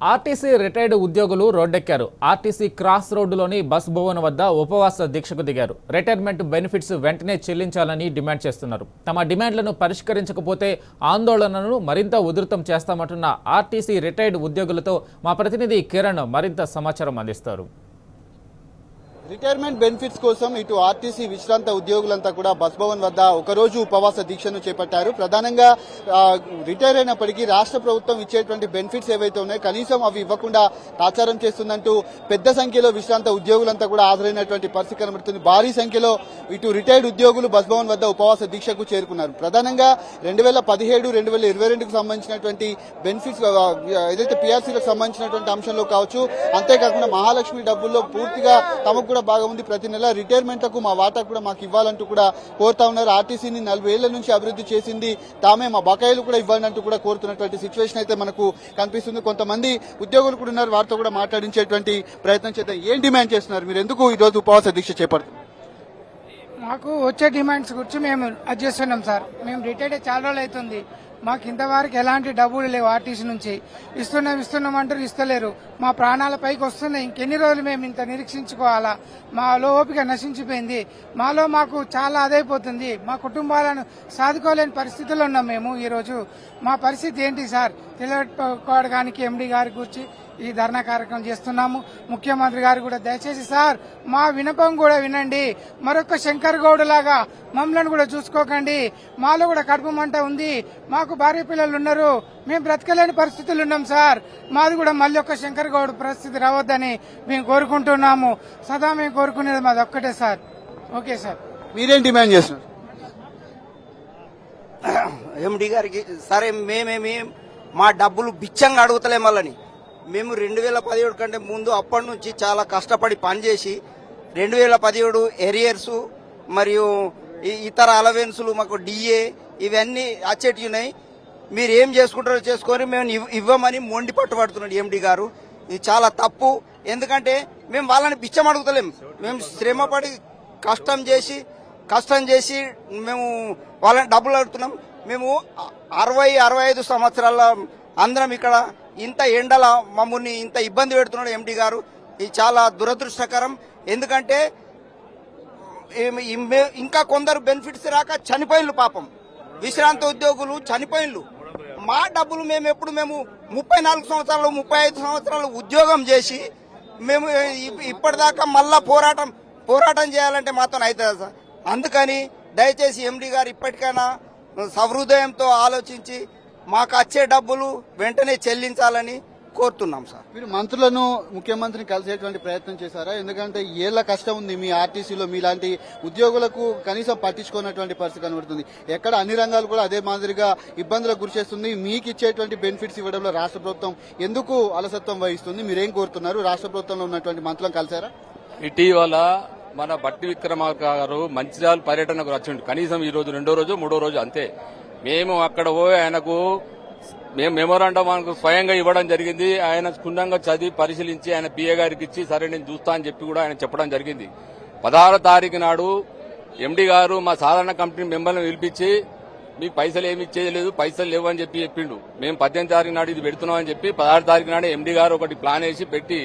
RTC retired ఉద్యోగులు రోడ్డెక్కారు. RTC cross రోడ్డులోని bus Bhavan వద్ద ఉపవాస దీక్షకు దిగారు. రిటైర్మెంట్ బెనిఫిట్స్ వెంటనే చెల్లించాలని డిమాండ్ చేస్తున్నారు. తమ డిమాండ్లను పరిష్కరించకపోతే ఆందోళనను మరింత ఉధృతం చేస్తామంటున్న ఆర్టీసీ రిటైర్డ్ ఉద్యోగులతో మా ప్రతినిధి కిరణ్ మరింత సమాచారం అందిస్తారు. రిటైర్మెంట్ బెనిఫిట్స్ కోసం ఇటు ఆర్టీసీ విశ్రాంత ఉద్యోగులంతా కూడా బస్ భవన్ వద్ద ఒకరోజు ఉపవాస దీక్షను చేపట్టారు. ప్రధానంగా రిటైర్ అయినప్పటికీ రాష్ట్ర ప్రభుత్వం ఇచ్చేటువంటి బెనిఫిట్స్ ఏవైతే ఉన్నాయో కనీసం అవి ఇవ్వకుండా తాచారం చేస్తుందంటూ పెద్ద సంఖ్యలో విశ్రాంత ఉద్యోగులంతా కూడా హాజరైనటువంటి పరిస్థితి కనబడుతుంది. భారీ సంఖ్యలో ఇటు రిటైర్డ్ ఉద్యోగులు బస్ భవన్ వద్ద ఉపవాస దీక్షకు చేరుకున్నారు. ప్రధానంగా 2017-2022కు సంబంధించినటువంటి బెనిఫిట్స్ ఏదైతే పీఆర్సీలకు సంబంధించినటువంటి అంశంలో కావచ్చు, అంతేకాకుండా మహాలక్ష్మి డబ్బుల్లో పూర్తిగా తమకు కూడా బాగా ఉంది. ప్రతి నెల రిటైర్మెంట్లకు మా వాటా కూడా మాకు ఇవ్వాలంటూ కూడా కోరుతా ఉన్నారు. ఆర్టీసీని 40 ఏళ్ల నుంచి అభివృద్ధి చేసింది తామే, మా బకాయిలు కూడా ఇవ్వాలంటూ కూడా కోరుతున్నటువంటి సిచ్యువేషన్ అయితే మనకు కనిపిస్తుంది. కొంతమంది ఉద్యోగులు కూడా ఉన్నారు, వారితో కూడా మాట్లాడించేటువంటి ప్రయత్నం చేద్దాం. ఏం డిమాండ్ చేస్తున్నారు మీరు? ఎందుకు ఈ రోజు ఉపవాస దీక్ష చేపడుతున్నారు? మాకు వచ్చే డిమాండ్స్ గురించి మేము అది చేస్తున్నాం సార్. మేము రిటైర్డ్ చాలా రోజులు అవుతుంది. మాకు ఇంతవరకు ఎలాంటి డబ్బులు లేవు. ఆర్టీసీ నుంచి ఇస్తున్నాం అంటారు, ఇస్తలేరు. మా ప్రాణాల పైకి వస్తున్నాయి. ఇంకెన్ని రోజులు మేము ఇంత నిరీక్షించుకోవాలా? మాలో ఓపిక నశించిపోయింది. మాకు చాలా అదైపోతుంది. మా కుటుంబాలను సాదుకోలేని పరిస్థితుల్లో ఉన్నాం మేము. ఈరోజు మా పరిస్థితి ఏంటి సార్ తెలియకపోవడానికి ఎండీ గారి గురించి ఈ ధర్నా కార్యక్రమం చేస్తున్నాము. ముఖ్యమంత్రి గారు కూడా దయచేసి సార్ మా వినపం కూడా వినండి. మరొక శంకర్ గౌడ్ లాగా మమ్మల్ని కూడా చూసుకోకండి. మాలో కూడా కడుపు మంట ఉంది. మాకు భార్య పిల్లలు ఉన్నారు. మేము బ్రతకలేని పరిస్థితులు ఉన్నాం సార్. మాది కూడా మళ్ళీ ఒక శంకర్ గౌడ్ పరిస్థితి రావద్దని మేము కోరుకుంటున్నాము. సదా మేము కోరుకునేది మాది ఒక్కటే సార్. Okay sir. మీరేం డిమాండ్ చేస్తున్నారు? ఎండి గారికి సరే మేమేమి మా డబ్బులు బిచ్చంగా అడుగుతలేం వాళ్ళని. మేము 2017 కంటే ముందు అప్పటి నుంచి చాలా కష్టపడి పనిచేసి 2017 ఎరియర్స్ మరియు ఇతర అలవెన్సులు మాకు డిఏ ఇవన్నీ వచ్చేటి ఉన్నాయి. మీరు ఏం చేసుకుంటారో చేసుకొని మేము ఇవ్వమని మొండి పట్టుబడుతున్నాడు ఎండి గారు. ఇది చాలా తప్పు. ఎందుకంటే మేము వాళ్ళని బిచ్చం అడుగుతలేం. మేము శ్రమపడి కష్టం చేసి మేము వాళ్ళని డబ్బులు అడుగుతున్నాం. మేము 60-65 సంవత్సరాల అందరం ఇక్కడ ఇంత ఎండల మమ్మల్ని ఇంత ఇబ్బంది పెడుతున్నాడు ఎండి గారు. ఇది చాలా దురదృష్టకరం. ఎందుకంటే ఇంకా కొందరు బెనిఫిట్స్ రాక చనిపోయిన్లు. పాపం విశ్రాంత ఉద్యోగులు చనిపోయిన్లు. మా డబ్బులు మేము 34 సంవత్సరాలు 35 సంవత్సరాలు ఉద్యోగం చేసి మేము ఇప్పటిదాకా మళ్ళా పోరాటం చేయాలంటే మాతో అవుతుందా సార్? అందుకని దయచేసి ఎండి గారు ఇప్పటికైనా సహృదయంతో ఆలోచించి మాకు వచ్చే డబ్బులు వెంటనే చెల్లించాలని కోరుతున్నాం సార్. మీరు మంత్రులను ముఖ్యమంత్రిని కలిసేటువంటి ప్రయత్నం చేశారా? ఎందుకంటే ఏళ్ల కష్టం ఉంది మీ ఆర్టీసీలో. మీలాంటి ఉద్యోగులకు కనీసం పట్టించుకున్నటువంటి పరిస్థితి కనబడుతుంది. ఎక్కడ అన్ని రంగాలు కూడా అదే మాదిరిగా ఇబ్బందులకు గురిచేస్తుంది. మీకు ఇచ్చేటువంటి బెనిఫిట్స్ ఇవ్వడంలో రాష్ట్ర ప్రభుత్వం ఎందుకు అలసత్వం వహిస్తుంది? మీరేం కోరుతున్నారు? రాష్ట్ర ప్రభుత్వంలో ఉన్నటువంటి మంత్రులను కలిసారా? ఇటీవల మన బట్టి విక్రమార్క గారు మంచిర్యాల పర్యటనకు వచ్చిండు. కనీసం ఈ రోజు 2వ రోజు 3వ రోజు అంతే. మేము అక్కడ పోయి ఆయనకు మేము మెమోరాండం ఆయనకు స్వయంగా ఇవ్వడం జరిగింది. ఆయన క్షుణ్ణంగా చదివి పరిశీలించి ఆయన పిఏ గారికి ఇచ్చి సరే నేను చూస్తా అని చెప్పి కూడా ఆయన చెప్పడం జరిగింది. 16వ తారీఖు నాడు ఎండి గారు మా సాధారణ కమిటీ మెంబర్లను పిలిపించి మీకు పైసలు ఏమి ఇచ్చేది లేదు, పైసలు లేవు అని చెప్పి చెప్పిండు. మేము 18వ తారీఖు నాడు ఇది పెడుతున్నామని చెప్పి 16వ తారీఖు నాడు ఎండి గారు ఒకటి ప్లాన్ వేసి పెట్టి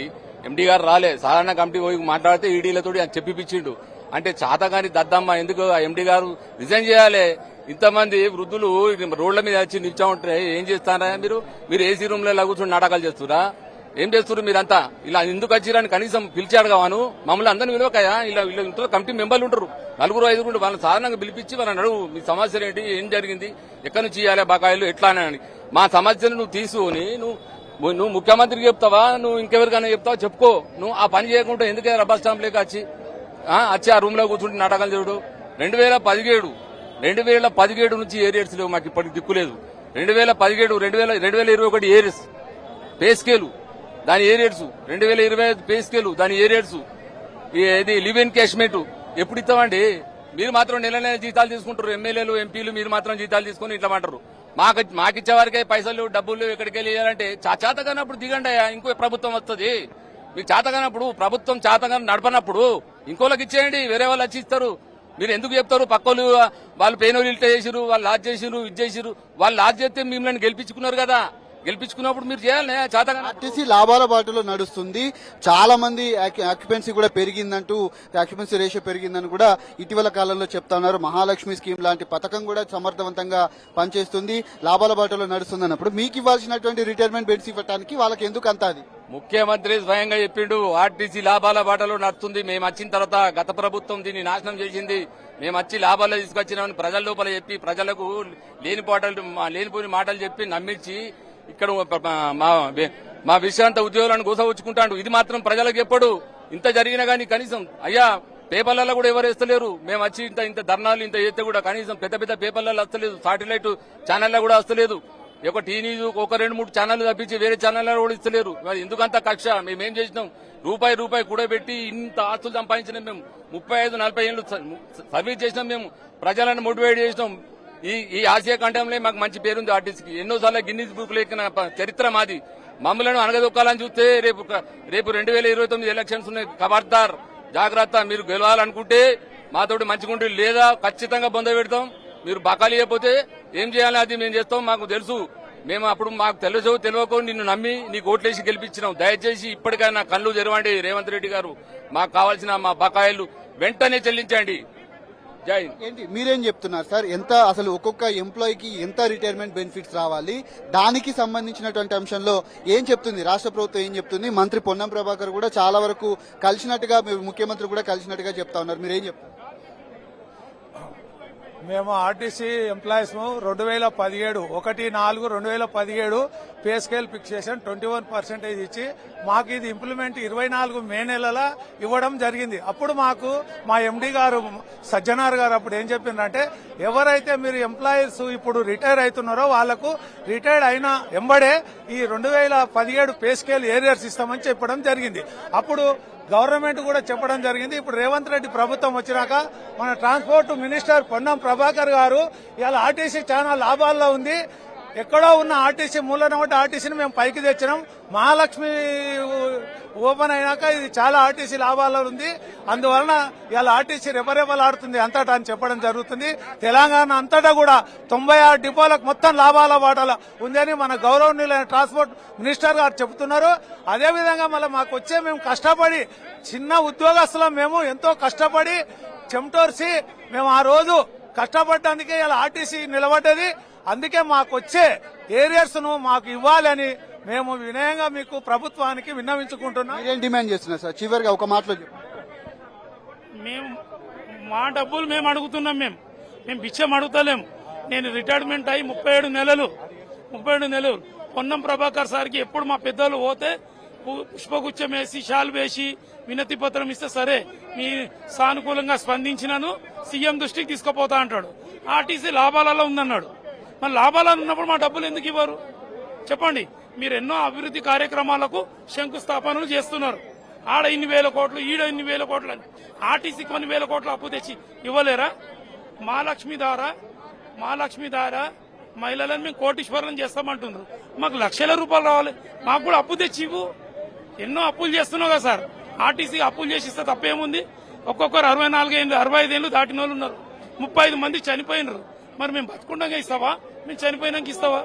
ఎండి గారు రాలే. సాధారణ కమిటీ పోయి మాట్లాడితే ఈడీలతో ఆయన చెప్పిపించిండు. అంటే చాతగాని దద్దమ్మ ఎందుకు ఎండి గారు రిజైన్ చేయాలి? ఇంతమంది వృద్ధులు రోడ్ల మీద వచ్చి నిల్చో ఉంటే ఏం చేస్తారా? మీరు ఏసీ రూమ్ లో కూర్చొని నాటకాలు చేస్తురా? ఏం చేస్తున్నారు మీరంతా? ఇలా ఎందుకు వచ్చిరని కనీసం పిలిచి అడగవాను? మమ్మల్ని అందరిని విలువకాయా? ఇలా ఇంట్లో కమిటీ మెంబర్లు ఉంటారు, 4-5 వాళ్ళని సాధారణంగా పిలిపించి వాళ్ళని అడుగు మీ సమస్యలు ఏంటి, ఏం జరిగింది, ఎక్కడి నుంచి ఇవ్వాలి బకాయిలు ఎట్లా అని. మా సమస్యలు నువ్వు తీసుకుని నువ్వు ముఖ్యమంత్రికి చెప్తావా, నువ్వు ఇంకెవరికైనా చెప్తావా చెప్పుకో. నువ్వు ఆ పని చేయకుండా ఎందుకే రబ్బర్ స్టాంప్ లేక వచ్చి ఆ రూమ్ లో కూర్చుంటే నాటకాలు చూడు. 2017 నుంచి ఏరియర్స్ లేవు మాకు, ఇప్పటికి దిక్కులేదు. 2021 ఏరియర్స్ పే స్కేలు దాని ఏరియర్స్, 2025 పే స్కేలు దాని ఏరియర్స్, ఇది లివ్ ఎన్కేష్మెంట్ ఎప్పుడు ఇస్తామండి? మీరు మాత్రం నెల జీతాలు తీసుకుంటారు. ఎమ్మెల్యేలు ఎంపీలు మీరు మాత్రం జీతాలు తీసుకుని ఇట్లా అంటారు. మాకిచ్చే వారికే పైసలు డబ్బులు ఎక్కడికి వెళ్ళి ఇవ్వాలంటే చేతగానప్పుడు దిగండి. ఇంకో ప్రభుత్వం వస్తుంది. మీకు చేతగానప్పుడు ప్రభుత్వం చేతగా నడపనప్పుడు ఇంకోళ్ళకి ఇచ్చేయండి, వేరే వాళ్ళు వచ్చి ఇస్తారు. మీరు ఎందుకు చెప్తారు? పక్కోళ్ళు వాళ్ళు పేనోళ్ళు ఇల్ట చేసిరు, వాళ్ళు లాజ్ చేసిరు, ఇది చేసిరు. వాళ్ళు లాజ్ చేస్తే మిమ్మల్ని గెలిపించుకున్నారు కదా. గెలిపించుకున్నప్పుడు మీరు చేయాలి చేతగా. ఆర్టీసీ లాభాల బాటలో నడుస్తుంది. చాలా మంది ఆక్యుపెన్సీ కూడా పెరిగిందంటూ, ఆక్యుపెన్సీ రేషియో పెరిగిందని కూడా ఇటీవల కాలంలో చెప్తా ఉన్నారు. మహాలక్ష్మి స్కీమ్ లాంటి పథకం కూడా సమర్థవంతంగా పనిచేస్తుంది, లాభాల బాటలో నడుస్తుంది అన్నప్పుడు మీకు ఇవ్వాల్సినటువంటి రిటైర్మెంట్ బెడ్స్ ఇవ్వడానికి వాళ్ళకి ఎందుకు అంత అది? ముఖ్యమంత్రి స్వయంగా చెప్పిండు ఆర్టీసీ లాభాల బాటలో నడుస్తుంది. మేము వచ్చిన తర్వాత గత ప్రభుత్వం దీన్ని నాశనం చేసింది, మేము వచ్చి లాభాలు తీసుకొచ్చినామని ప్రజల లోపల చెప్పి ప్రజలకు లేనిపోని మాటలు చెప్పి నమ్మించి ఇక్కడ మా విశ్రాంత ఉద్యోగులను గోసవచ్చుకుంటాడు. ఇది మాత్రం ప్రజలకు చెప్పడు. ఇంత జరిగినా గానీ కనీసం అయ్యా పేపర్లలో కూడా ఎవరు వేస్తలేరు. మేము వచ్చి ఇంత ధర్నాలు ఇంత చేస్తే కూడా కనీసం పెద్ద పెద్ద పేపర్లలో వస్తలేదు, సాటిలైట్ ఛానల్లో కూడా వస్తలేదు. ఒక టీ న్యూస్ ఒక 2-3 ఛానళ్లు తప్పించి వేరే ఛానల్లో కూడా ఇస్తలేరు. మరి ఎందుకంత కక్ష? మేమేం చేసినాం? రూపాయి కూడబెట్టి ఇంత ఆస్తులు సంపాదించినాం. మేము 35-40 ఏళ్ళు సర్వీస్ చేసినాం. మేము ప్రజలను మోటివేట్ చేసినాం. ఈ ఆసియా ఖండంలో మాకు మంచి పేరుంది ఆర్టీసీకి. ఎన్నోసార్లు గిన్నీస్ బుక్ లో ఎక్కిన చరిత్ర మాది. మమ్మల్ని అనగదొక్కాలని చూస్తే రేపు 2029 ఎలక్షన్స్ ఉన్నాయి. ఖబర్దార్, జాగ్రత్త. మీరు గెలవాలనుకుంటే మాతోటి మంచిగుంటే, లేదా ఖచ్చితంగా బొంద పెడతాం. మీరు బకాలు ఇవ్వకపోతే ఏం చేయాలి అది మేము చేస్తాం. మాకు తెలుసు. మేము అప్పుడు మాకు తెలియకో నిన్ను నమ్మి నీకు ఓట్లేసి గెలిపించినాం. దయచేసి ఇప్పటికైనా కళ్ళు తెరవండి రేవంత్ రెడ్డి గారు. మాకు కావాల్సిన మా బకాయిలు వెంటనే చెల్లించండి. జై హింద్. ఏంటి మీరేం చెప్తున్నారు సార్? ఎంత అసలు ఒక్కొక్క ఎంప్లాయీకి ఎంత రిటైర్మెంట్ బెనిఫిట్స్ రావాలి, దానికి సంబంధించినటువంటి అంశంలో ఏం చెప్తుంది రాష్ట్ర ప్రభుత్వం, ఏం చెప్తుంది? మంత్రి పొన్నం ప్రభాకర్ కూడా చాలా వరకు కలిసినట్టుగా, ముఖ్యమంత్రి కూడా కలిసినట్టుగా చెప్తా ఉన్నారు. మీరేం చెప్తారు? మేము RTC employees 2017 1/4/2017 pay scale fixation 21% ఇచ్చి మాకు ఇది ఇంప్లిమెంట్ 24 మే నెలల ఇవ్వడం జరిగింది. అప్పుడు మాకు మా ఎండీ గారు సజ్జనార్ గారు అప్పుడు ఏం చెప్పిందంటే, ఎవరైతే మీరు ఎంప్లాయీస్ ఇప్పుడు రిటైర్ అవుతున్నారో వాళ్లకు రిటైర్డ్ అయిన ఎంబడే ఈ 2017 పే స్కేల్ ఏరియర్స్ ఇస్తామని చెప్పడం జరిగింది. అప్పుడు గవర్నమెంట్ కూడా చెప్పడం జరిగింది. ఇప్పుడు రేవంత్ రెడ్డి ప్రభుత్వం వచ్చినాక మన ట్రాన్స్పోర్ట్ మినిస్టర్ పొన్నం ప్రభాకర్ గారు ఇవాళ ఆర్టీసీ చాలా లాభాల్లో ఉంది. ఎక్కడో ఉన్న ఆర్టీసీ మూలన ఒకటి ఆర్టీసీని మేము పైకి తెచ్చినాం. మహాలక్ష్మి ఓపెన్ అయినాక ఇది చాలా ఆర్టీసీ లాభాల్లో ఉంది. అందువలన ఇవాళ ఆర్టీసీ రెపరెపలాడుతుంది అంతటా అని చెప్పడం జరుగుతుంది. తెలంగాణ అంతటా కూడా 96 డిపోలకు మొత్తం లాభాల బాటలో ఉందని మన గౌరవనీయులైన ట్రాన్స్పోర్ట్ మినిస్టర్ గారు చెబుతున్నారు. అదేవిధంగా మళ్ళీ మాకు వచ్చే మేము కష్టపడి చిన్న ఉద్యోగస్తులం, మేము ఎంతో కష్టపడి చెమటోర్చి మేము ఆ రోజు కష్టపడటానికే ఇలా ఆర్టీసీ నిలబడ్డది. అందుకే మాకు వచ్చే ఏరియర్స్ ను మాకు ఇవ్వాలని మేము వినయంగా మీకు ప్రభుత్వానికి విన్నవించుకుంటున్నాం. మీరేం డిమాండ్ చేస్తున్నారు సార్? చివరిగా ఒక మాటలో చెప్పండి. మేము మా డబ్బులు మేము అడుగుతున్నాం. మేము బిచ్చం అడుగుతలేం. నేను రిటైర్మెంట్ అయ్యి 37 నెలలు పొన్నం ప్రభాకర్ సార్కి ఎప్పుడు మా పెద్దలు పోతే పుష్పగుచ్చం వేసి షాల్ వేసి వినతి పత్రం ఇస్తే సరే మీ సానుకూలంగా స్పందించినాను, సీఎం దృష్టికి తీసుకుపోతా అంటాడు. ఆర్టీసీ లాభాలలో ఉందన్నాడు. మరి లాభాలలో ఉన్నప్పుడు మా డబ్బులు ఎందుకు ఇవ్వరు చెప్పండి? మీరు ఎన్నో అభివృద్ధి కార్యక్రమాలకు శంకుస్థాపనలు చేస్తున్నారు. ఆడ ఇన్ని వేల కోట్లు, ఈడ ఇన్ని వేల కోట్లు అని ఆర్టీసీ కొన్ని వేల కోట్లు అప్పు తెచ్చి ఇవ్వలేరా? మహాలక్ష్మి ద్వారా మహిళలను మేము కోటీశ్వరులను చేస్తామంటున్నారు. మాకు లక్షల రూపాయలు రావాలి, మాకు కూడా అప్పు తెచ్చి ఇవ్వు. ఎన్నో అప్పులు చేస్తున్నావు కదా సార్. ఆర్టీసీ అప్పులు చేసి ఇస్తే తప్పేముంది? ఒక్కొక్కరు 64 ఏళ్ళు 65 ఏళ్ళు దాటిన వాళ్ళు ఉన్నారు. 35 మంది చనిపోయినారు. మరి మేము బతుకుండగా ఇస్తావా? మేము చనిపోయినాక ఇస్తావా?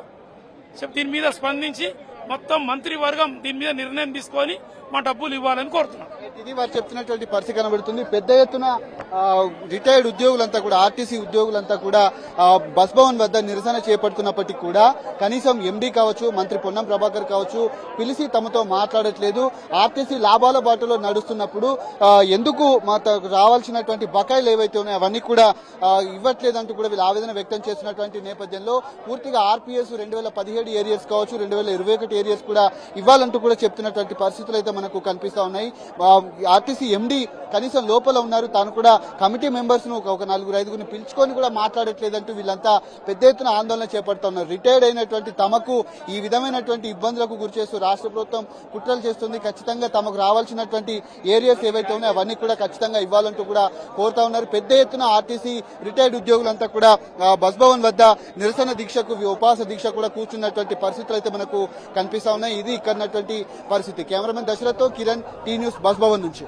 దీని మీద స్పందించి మొత్తం మంత్రివర్గం దీని మీద నిర్ణయం తీసుకొని మా డబ్బులు ఇవ్వాలని కోరుతున్నాం. ఇది వారు చెప్తున్నటువంటి పరిస్థితి కనబడుతుంది. పెద్ద ఎత్తున రిటైర్డ్ ఉద్యోగులంతా కూడా, ఆర్టీసీ ఉద్యోగులంతా కూడా బస్ భవన్ వద్ద నిరసన చేపడుతున్నప్పటికీ కూడా కనీసం ఎండీ కావచ్చు, మంత్రి పొన్నం ప్రభాకర్ కావచ్చు పిలిచి తమతో మాట్లాడట్లేదు. ఆర్టీసీ లాభాల బాటలో నడుస్తున్నప్పుడు ఎందుకు రావాల్సినటువంటి బకాయిలు ఏవైతే ఉన్నాయో అవన్నీ కూడా ఇవ్వట్లేదంటూ కూడా వీళ్ళు ఆవేదన వ్యక్తం చేస్తున్నటువంటి నేపథ్యంలో పూర్తిగా ఆర్పీఎస్ 2017 ఏరియర్స్ కావచ్చు, 2021 ఏరియర్స్ కూడా ఇవ్వాలంటూ కూడా చెప్తున్నటువంటి పరిస్థితులు అయితే మనకు కనిపిస్తా ఉన్నాయి. ఆర్టీసీ ఎండీ కనీసం లోపల ఉన్నారు, తాను కూడా కమిటీ మెంబర్స్ ను ఒక 4-5 పిలుచుకొని కూడా మాట్లాడట్లేదంటూ వీళ్ళంతా పెద్ద ఎత్తున ఆందోళన చేపడుతూ ఉన్నారు. రిటైర్డ్ అయినటువంటి తమకు ఈ విధమైనటువంటి ఇబ్బందులకు గురిచేస్తూ రాష్ట్ర ప్రభుత్వం కుట్రలు చేస్తుంది. ఖచ్చితంగా తమకు రావాల్సినటువంటి ఏరియాస్ ఏవైతే ఉన్నాయో అవన్నీ కూడా ఖచ్చితంగా ఇవ్వాలంటూ కూడా కోరుతా ఉన్నారు. పెద్ద ఎత్తున ఆర్టీసీ రిటైర్డ్ ఉద్యోగులంతా కూడా బస్ భవన్ వద్ద నిరసన దీక్షకు, ఉపవాస దీక్ష కూడా కూర్చున్నటువంటి పరిస్థితులు అయితే మనకు కనిపిస్తా ఉన్నాయి. ఇది ఇక్కడ పరిస్థితి. కెమెరామెన్ దశరథ్తో Kiran, T news, bus Bhavan నుంచి.